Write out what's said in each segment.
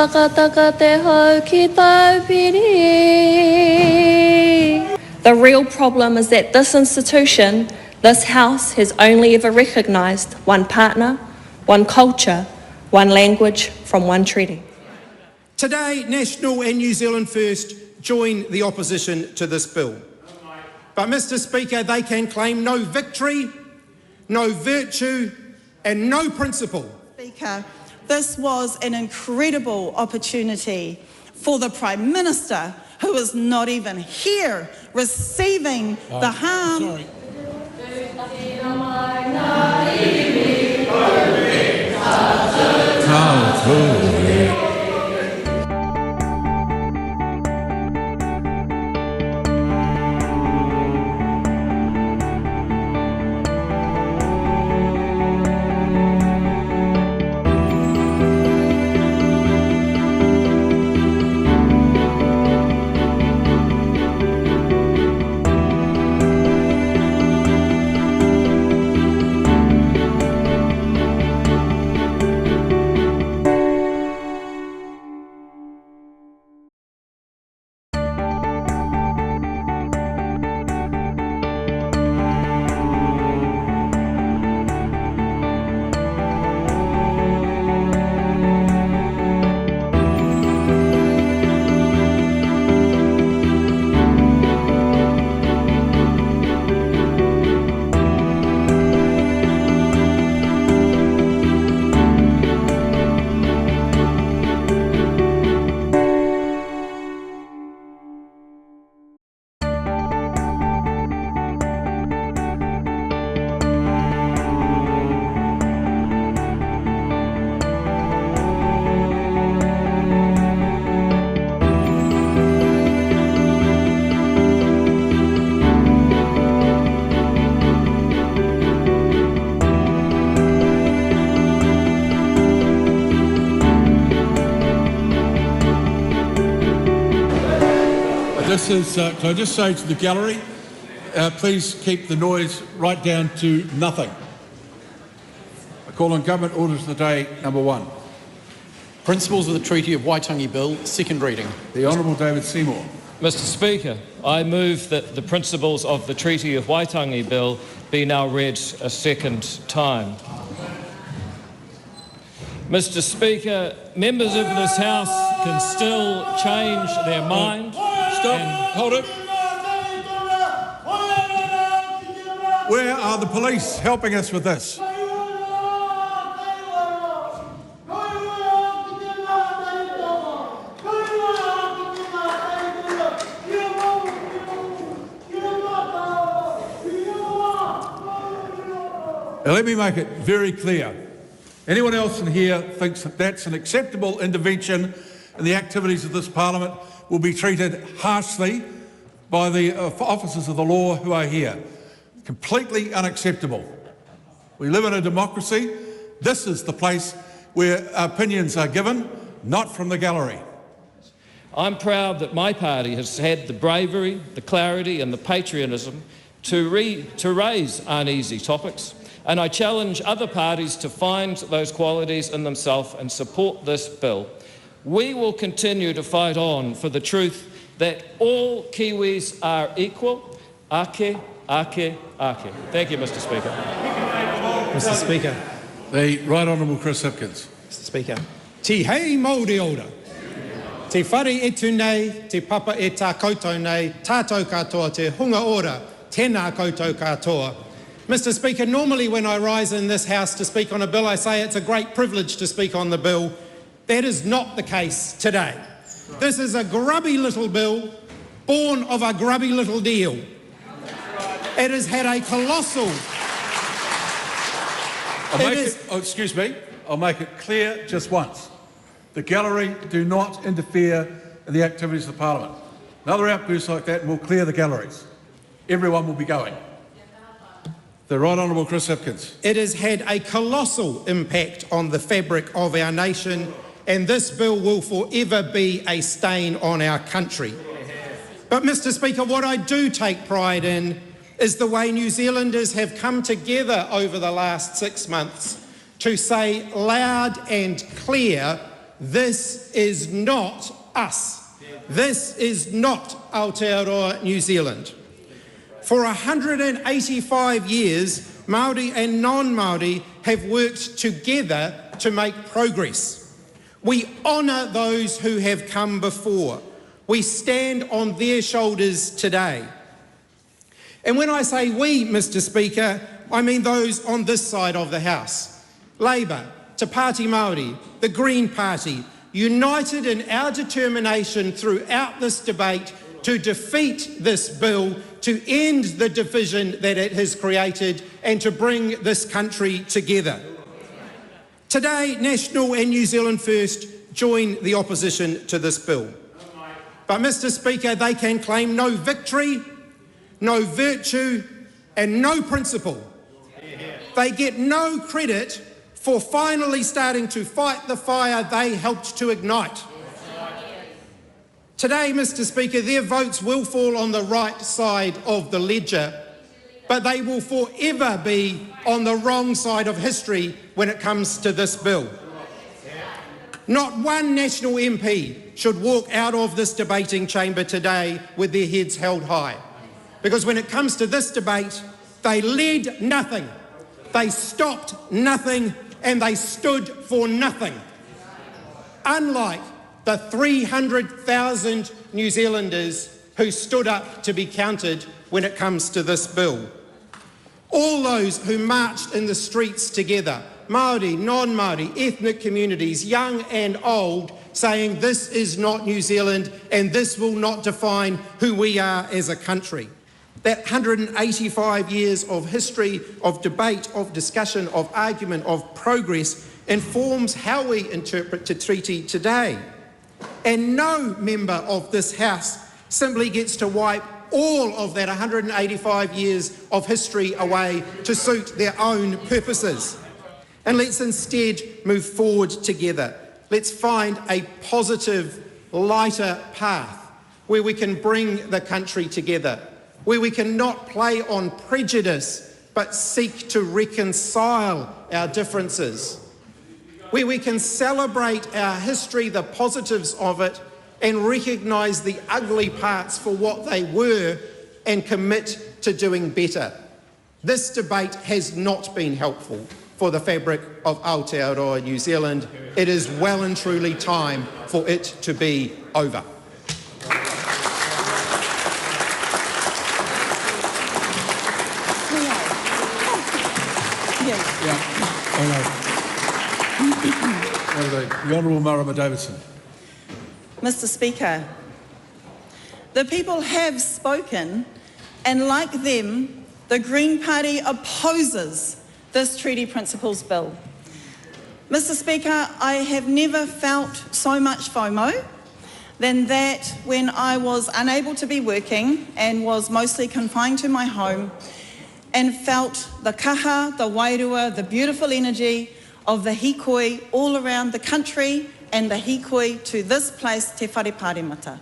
whakataka te hau ki tau piri. The real problem is that this institution, this House, has only ever recognised one partner, one culture, one language from one treaty. Today, National and New Zealand First join the opposition to this bill. But, Mr Speaker, they can claim no victory, no virtue and no principle. Speaker, this was an incredible opportunity for the Prime Minister, who is not even here, receiving the harm. Sorry. Can I just say to the gallery, please keep the noise right down to nothing. I call on Government Orders of the Day, number 1. Principles of the Treaty of Waitangi Bill, second reading. The Honourable David Seymour. Mr Speaker, I move that the principles of the Treaty of Waitangi Bill be now read a second time. Mr Speaker, members of this House can still change their mind. Stop. Hold it. Where are the police helping us with this? Now, let me make it very clear. Anyone else in here thinks that that's an acceptable intervention in the activities of this Parliament will be treated harshly by the officers of the law who are here. Completely unacceptable. We live in a democracy. This is the place where opinions are given, not from the gallery. I'm proud that my party has had the bravery, the clarity and the patriotism to raise uneasy topics, and I challenge other parties to find those qualities in themselves and support this bill. We will continue to fight on for the truth that all Kiwis are equal. Ake, ake, ake. Thank you, Mr Speaker. Mr Speaker. The Right Honourable Chris Hipkins. Mr Speaker. Te hei Māori ora. Te whare e tu nei, te papa e tā koutou nei, tātou katoa te hunga ora, tēnā koutou katoa. Mr Speaker, normally when I rise in this House to speak on a bill, I say it's a great privilege to speak on the bill. That is not the case today. This is a grubby little bill, born of a grubby little deal. It has had a colossal... excuse me, I'll make it clear just once. The gallery do not interfere in the activities of the Parliament. Another outburst like that and we'll clear the galleries. Everyone will be going. The Right Honourable Chris Hipkins. It has had a colossal impact on the fabric of our nation, and this bill will forever be a stain on our country. But, Mr Speaker, what I do take pride in is the way New Zealanders have come together over the last 6 months to say loud and clear this is not us. This is not Aotearoa New Zealand. For 185 years, Māori and non-Māori have worked together to make progress. We honour those who have come before. We stand on their shoulders today. And when I say we, Mr. Speaker, I mean those on this side of the House. Labour, Te Pāti Māori, the Green Party, united in our determination throughout this debate to defeat this bill, to end the division that it has created and to bring this country together. Today, National and New Zealand First join the opposition to this bill. But, Mr. Speaker, they can claim no victory, no virtue and no principle. They get no credit for finally starting to fight the fire they helped to ignite. Today, Mr. Speaker, their votes will fall on the right side of the ledger, but they will forever be on the wrong side of history when it comes to this bill. Not one National MP should walk out of this debating chamber today with their heads held high, because when it comes to this debate, they led nothing, they stopped nothing, and they stood for nothing. Unlike the 300,000 New Zealanders who stood up to be counted when it comes to this bill. All those who marched in the streets together, Māori, non-Māori, ethnic communities, young and old, saying this is not New Zealand and this will not define who we are as a country. That 185 years of history, of debate, of discussion, of argument, of progress informs how we interpret the treaty today. And no member of this House simply gets to wipe all of that 185 years of history away to suit their own purposes. And let's instead move forward together. Let's find a positive, lighter path where we can bring the country together, where we can not play on prejudice but seek to reconcile our differences, where we can celebrate our history, the positives of it, and recognise the ugly parts for what they were and commit to doing better. This debate has not been helpful for the fabric of Aotearoa New Zealand. It is well and truly time for it to be over. The Honourable Marama Davidson. Mr. Speaker, the people have spoken, and like them, the Green Party opposes this Treaty Principles Bill. Mr. Speaker, I have never felt so much FOMO than that when I was unable to be working and was mostly confined to my home and felt the kaha, the wairua, the beautiful energy of the hikoi all around the country and the hikoi to this place, Te Whare Pāremata.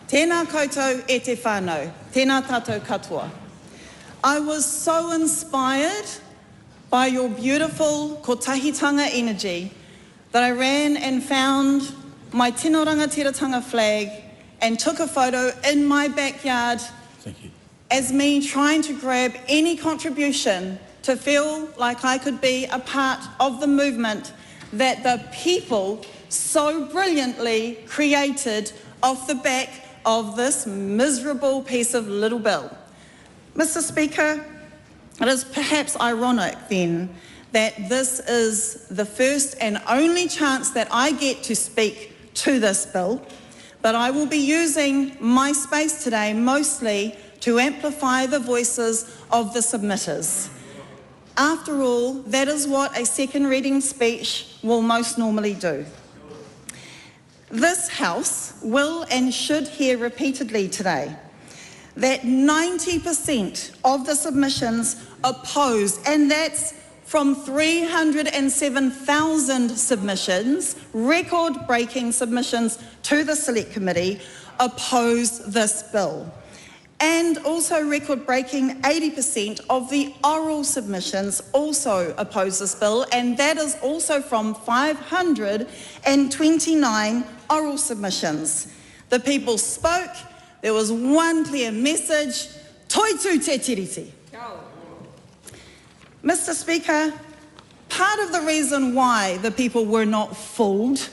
Tēnā koutou e te whānau, tēnā tātou katoa. I was so inspired by your beautiful kotahitanga energy that I ran and found my Tino Rangatiratanga flag and took a photo in my backyard. Thank you. As me trying to grab any contribution to feel like I could be a part of the movement that the people so brilliantly created off the back of this miserable piece of little bill. Mr. Speaker, it is perhaps ironic then that this is the first and only chance that I get to speak to this bill, but I will be using my space today mostly to amplify the voices of the submitters. After all, that is what a second reading speech will most normally do. This House will and should hear repeatedly today that 90% of the submissions opposed, and that's from 307,000 submissions, record-breaking submissions to the Select Committee, opposed this bill. and also record-breaking 80% of the oral submissions also oppose this bill, and that is also from 529 oral submissions. The people spoke. There was one clear message: toitu te tiriti. Mr. Speaker, part of the reason why the people were not fooled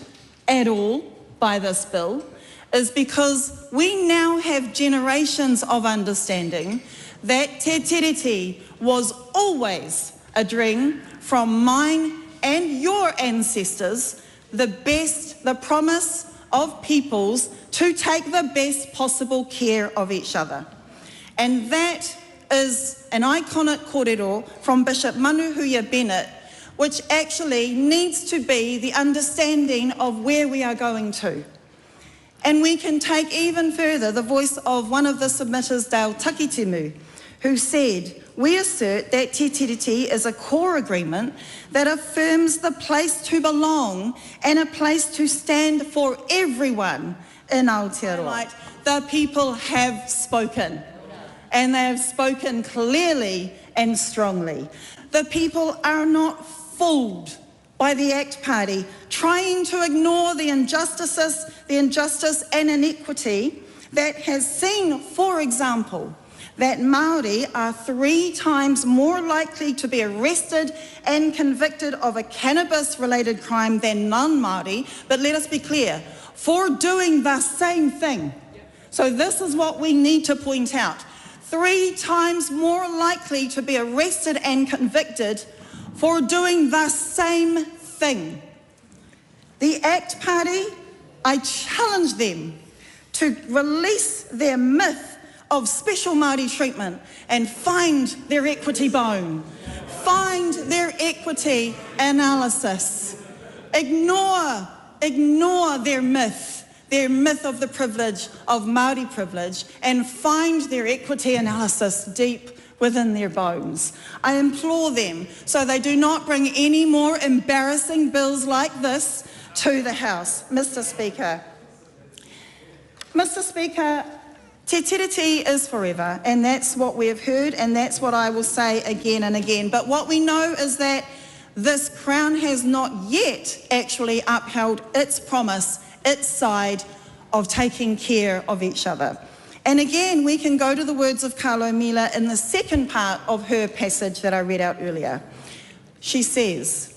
at all by this bill is because we now have generations of understanding that te tiriti was always a dream from mine and your ancestors, the promise of peoples to take the best possible care of each other. And that is an iconic kōrero from Bishop Manuhuia Bennett, which actually needs to be the understanding of where we are going to. And we can take even further the voice of one of the submitters, Dale Takitimu, who said, "We assert that te tiriti is a core agreement that affirms the place to belong and a place to stand for everyone in Aotearoa." The people have spoken, and they have spoken clearly and strongly. The people are not fooled by the ACT Party trying to ignore the injustice and inequity that has seen, for example, that Māori are 3 times more likely to be arrested and convicted of a cannabis-related crime than non-Māori, but let us be clear, for doing the same thing. So this is what we need to point out. 3 times more likely to be arrested and convicted for doing the same thing. The ACT Party, I challenge them to release their myth of special Māori treatment and find their equity bone, find their equity analysis, ignore their myth of the privilege of Māori privilege, and find their equity analysis deep within their bones. I implore them so they do not bring any more embarrassing bills like this to the House. Mr. Speaker, te tiriti is forever, and that's what we have heard, and that's what I will say again and again. But what we know is that this Crown has not yet actually upheld its promise, its side of taking care of each other. And again, we can go to the words of Carlo Mila in the second part of her passage that I read out earlier. She says,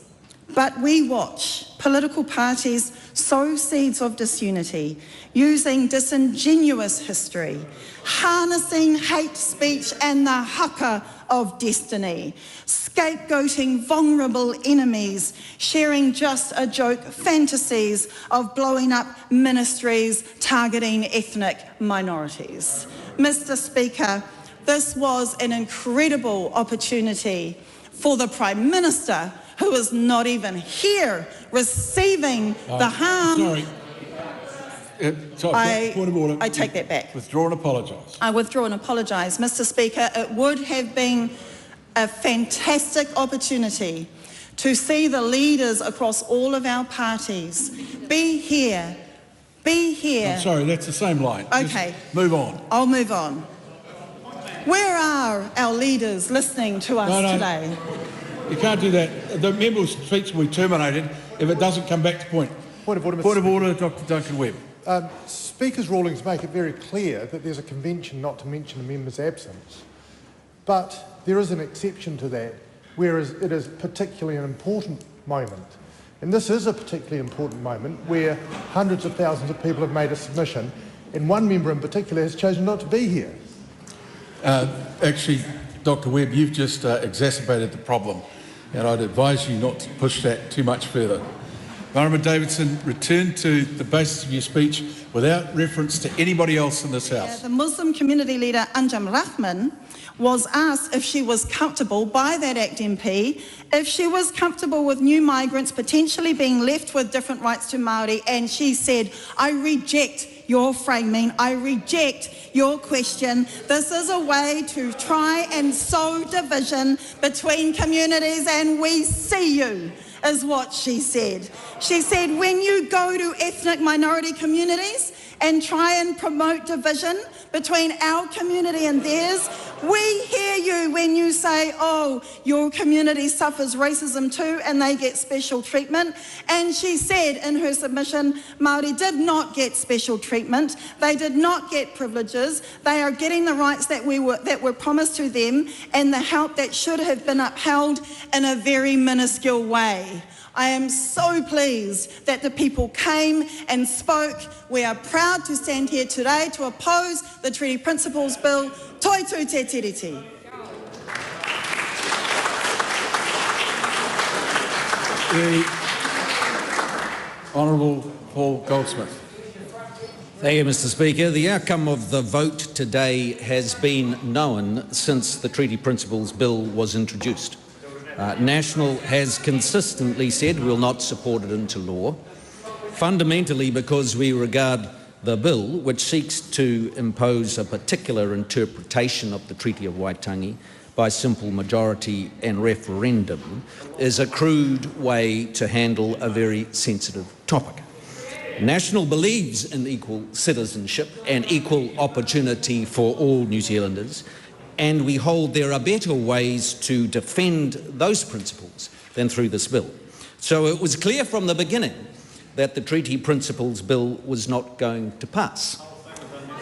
"But we watch political parties sow seeds of disunity, using disingenuous history, harnessing hate speech and the haka of destiny, scapegoating vulnerable enemies, sharing just a joke fantasies of blowing up ministries targeting ethnic minorities." Mr. Speaker, this was an incredible opportunity for the Prime Minister, who is not even here, receiving the harm. Sorry, point of order. I take that back. Withdraw and apologise. I withdraw and apologise. Mr. Speaker, it would have been a fantastic opportunity to see the leaders across all of our parties be here. I'm sorry, that's the same line. Okay. Just move on. I'll move on. Where are our leaders listening to us today? You can't do that. The member's speech will be terminated if it doesn't come back to point. Point of order, Point of order, Dr. Duncan Webb. Speaker's rulings make it very clear that there's a convention not to mention a member's absence. But there is an exception to that, whereas it is particularly an important moment. And this is a particularly important moment where hundreds of thousands of people have made a submission, and one member in particular has chosen not to be here. Actually, Dr. Webb, you've just exacerbated the problem, and I'd advise you not to push that too much further. Marama Davidson, return to the basis of your speech without reference to anybody else in this House. The Muslim community leader Anjam Rahman was asked if she was comfortable by that ACT MP, if she was comfortable with new migrants potentially being left with different rights to Māori, and she said, "I reject your framing, I reject your question. This is a way to try and sow division between communities, and we see you," is what she said. She said, when you go to ethnic minority communities and try and promote division between our community and theirs. We hear you when you say, oh, your community suffers racism too and they get special treatment. And she said in her submission, Māori did not get special treatment. They did not get privileges. They are getting the rights that were promised to them and the help that should have been upheld in a very minuscule way. I am so pleased that the people came and spoke. We are proud to stand here today to oppose the Treaty Principles Bill. Toi tu te tiriti. The Honourable Paul Goldsmith. Thank you, Mr. Speaker. The outcome of the vote today has been known since the Treaty Principles Bill was introduced. National has consistently said we will not support it into law, fundamentally because we regard the bill, which seeks to impose a particular interpretation of the Treaty of Waitangi by simple majority and referendum, is a crude way to handle a very sensitive topic. National believes in equal citizenship and equal opportunity for all New Zealanders, and we hold there are better ways to defend those principles than through this bill. So it was clear from the beginning that the Treaty Principles Bill was not going to pass.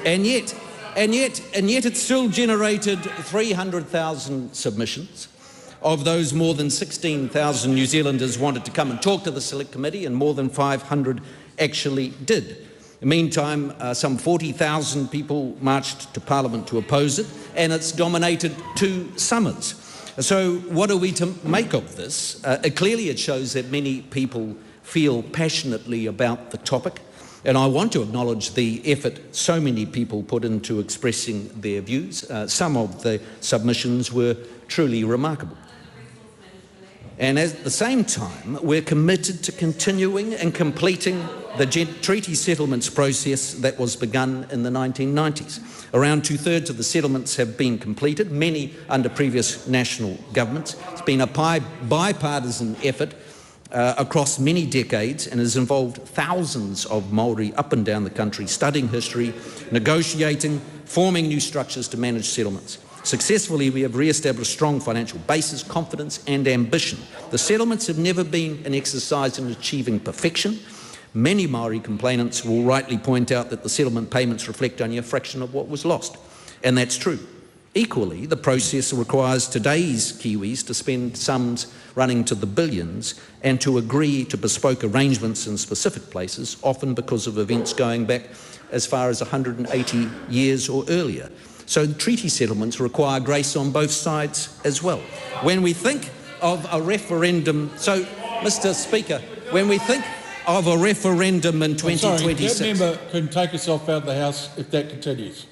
And yet it still generated 300,000 submissions. Of those, more than 16,000 New Zealanders wanted to come and talk to the Select Committee, and more than 500 actually did. In the meantime, some 40,000 people marched to Parliament to oppose it, and it's dominated 2 summers. So what are we to make of this? Clearly it shows that many people feel passionately about the topic, and I want to acknowledge the effort so many people put into expressing their views. Some of the submissions were truly remarkable. And at the same time, we're committed to continuing and completing the treaty settlements process that was begun in the 1990s. Around 2/3 of the settlements have been completed, many under previous national governments. It's been a bipartisan effort across many decades and has involved thousands of Māori up and down the country studying history, negotiating, forming new structures to manage settlements. Successfully, we have re-established strong financial basis, confidence and ambition. The settlements have never been an exercise in achieving perfection. Many Māori complainants will rightly point out that the settlement payments reflect only a fraction of what was lost, and that's true. Equally, the process requires today's Kiwis to spend sums running to the billions and to agree to bespoke arrangements in specific places, often because of events going back as far as 180 years or earlier. So treaty settlements require grace on both sides as well. When we think of a referendum, so Mr. Speaker, when we think of a referendum in 2026... Sorry, that member can take herself out of the House if that continues.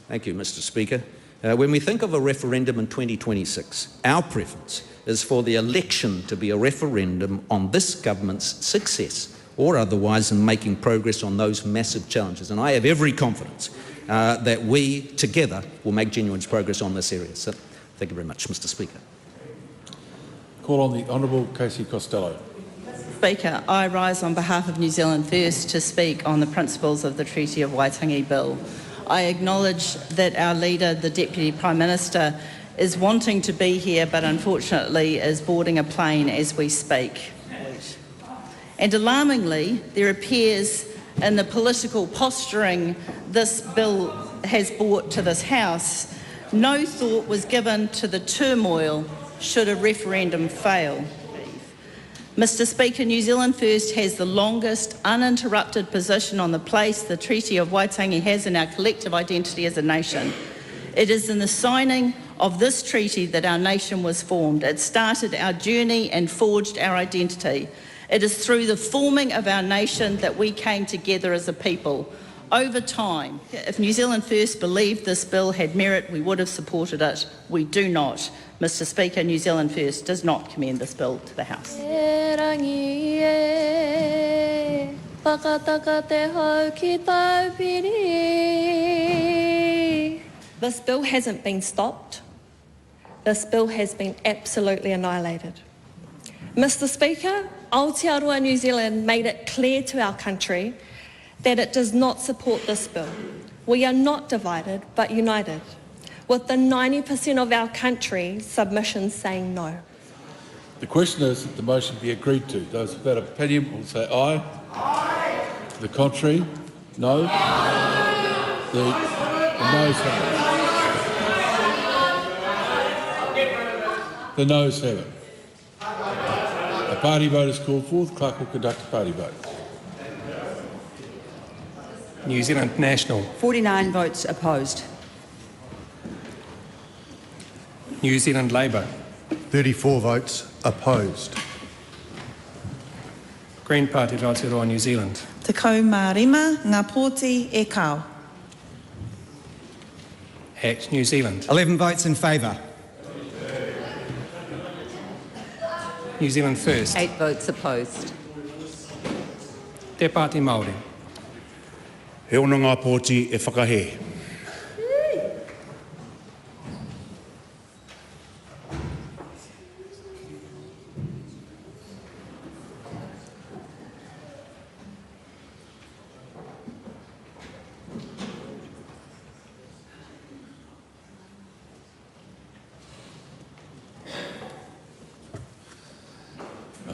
Thank you, Mr. Speaker. When we think of a referendum in 2026, our preference is for the election to be a referendum on this government's success or otherwise in making progress on those massive challenges. And I have every confidence that we together will make genuine progress on this area. So thank you very much, Mr. Speaker. Call on the Honourable Casey Costello. Speaker, I rise on behalf of New Zealand First to speak on the principles of the Treaty of Waitangi Bill. I acknowledge that our leader, the Deputy Prime Minister, is wanting to be here but unfortunately is boarding a plane as we speak. And alarmingly, there appears in the political posturing this bill has brought to this House, no thought was given to the turmoil should a referendum fail. Mr. Speaker, New Zealand First has the longest uninterrupted position on the place the Treaty of Waitangi has in our collective identity as a nation. It is in the signing of this treaty that our nation was formed. It started our journey and forged our identity. It is through the forming of our nation that we came together as a people. Over time, if New Zealand First believed this bill had merit, we would have supported it. We do not. Mr. Speaker, New Zealand First does not commend this bill to the House. This bill hasn't been stopped. This bill has been absolutely annihilated. Mr. Speaker, Aotearoa New Zealand made it clear to our country that it does not support this bill. We are not divided, but united, with the 90% of our country's submissions saying no. The question is that the motion be agreed to. Those of that opinion will say aye. Aye. To the contrary, no. The noes have it. The noes have it. A party vote is called forth. Clerk will conduct a party vote. New Zealand National. 49 votes opposed. New Zealand Labour. 34 votes opposed. Green Party Aotearoa New Zealand. Te kau Marama, ngā pōti e kau. ACT New Zealand. 11 votes in favour. New Zealand First. 8 votes opposed. Te Pati Māori. He ono ngā pōti e whakahe.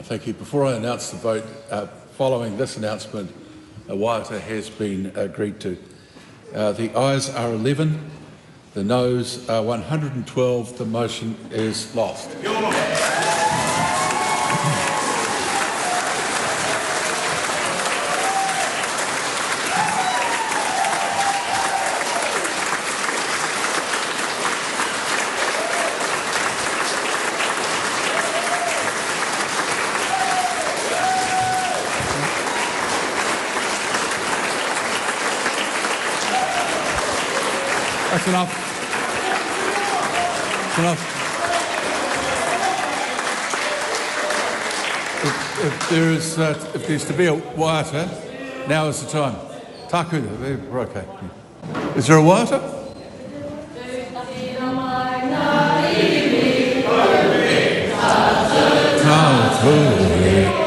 Thank you. Before I announce the vote, following this announcement, a waiata has been agreed to. The ayes are 11, the noes are 112. The motion is lost. That's enough. That's enough. If there's to be a waiata, now is the time. Tākura, we're okay. Is there a waiata? Tākura.